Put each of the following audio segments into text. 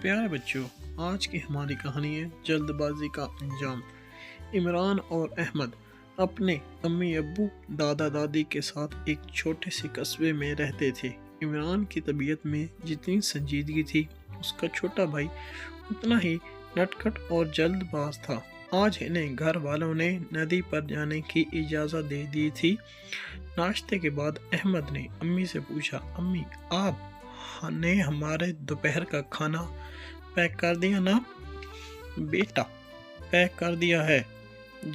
پیارے بچوں، آج کی ہماری کہانی ہے جلد بازی کا انجام۔ عمران اور احمد اپنے امی ابو دادا دادی کے ساتھ ایک چھوٹے سے قصبے میں رہتے تھے۔ عمران کی طبیعت میں جتنی سنجیدگی تھی، اس کا چھوٹا بھائی اتنا ہی نٹکھٹ اور جلد باز تھا۔ آج انہیں گھر والوں نے ندی پر جانے کی اجازت دے دی تھی۔ ناشتے کے بعد احمد نے امی سے پوچھا، امی آپ نے ہمارے دوپہر کا کھانا پیک کر دیا نا؟ بیٹا پیک کر دیا ہے،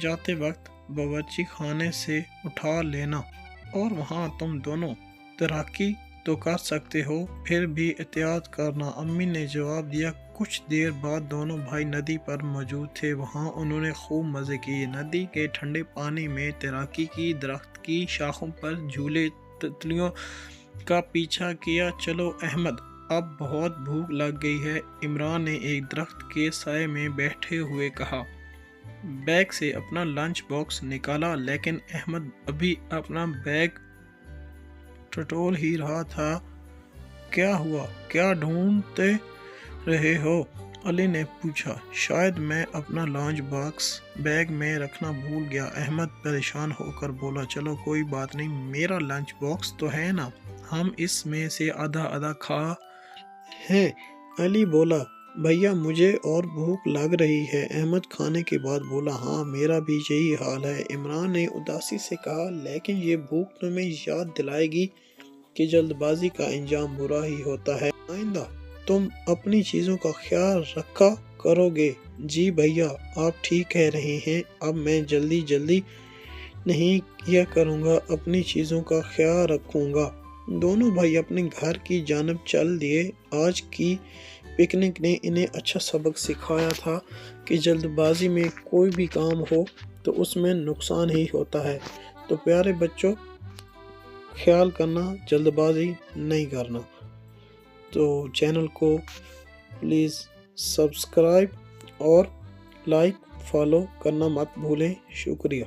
جاتے وقت باورچی خانے سے اٹھا لینا، اور وہاں تم دونوں تیراکی تو کر سکتے ہو، پھر بھی احتیاط کرنا، امی نے جواب دیا۔ کچھ دیر بعد دونوں بھائی ندی پر موجود تھے۔ وہاں انہوں نے خوب مزے کیے، ندی کے ٹھنڈے پانی میں تیراکی کی، درخت کی شاخوں پر جھولے، تتلیوں کا پیچھا کیا۔ چلو احمد، اب بہت بھوک لگ گئی ہے، عمران نے ایک درخت کے سائے میں بیٹھے ہوئے کہا۔ بیگ سے اپنا لنچ باکس نکالا، لیکن احمد ابھی اپنا بیگ ٹٹول ہی رہا تھا۔ کیا ہوا؟ کیا ڈھونڈتے رہے ہو؟ علی نے پوچھا۔ شاید میں اپنا لنچ باکس بیگ میں رکھنا بھول گیا، احمد پریشان ہو کر بولا۔ چلو کوئی بات نہیں، میرا لنچ باکس تو ہے نا، ہم اس میں سے آدھا آدھا کھا ہے۔ علی بولا، بھیا مجھے اور بھوک لگ رہی ہے۔ احمد کھانے کے بعد بولا، ہاں میرا بھی یہی حال ہے۔ عمران نے اداسی سے کہا، لیکن یہ بھوک تمہیں یاد دلائے گی کہ جلد بازی کا انجام برا ہی ہوتا ہے۔ آئندہ تم اپنی چیزوں کا خیال رکھا کرو گے۔ جی بھیا، آپ ٹھیک کہہ رہے ہیں، اب میں جلدی نہیں کیا کروں گا، اپنی چیزوں کا خیال رکھوں گا۔ دونوں بھائی اپنے گھر کی جانب چل دیے۔ آج کی پکنک نے انہیں اچھا سبق سکھایا تھا کہ جلد بازی میں کوئی بھی کام ہو تو اس میں نقصان ہی ہوتا ہے۔ تو پیارے بچوں، خیال کرنا، جلد بازی نہیں کرنا۔ تو چینل کو پلیز سبسکرائب اور لائک فالو کرنا مت بھولیں۔ شکریہ۔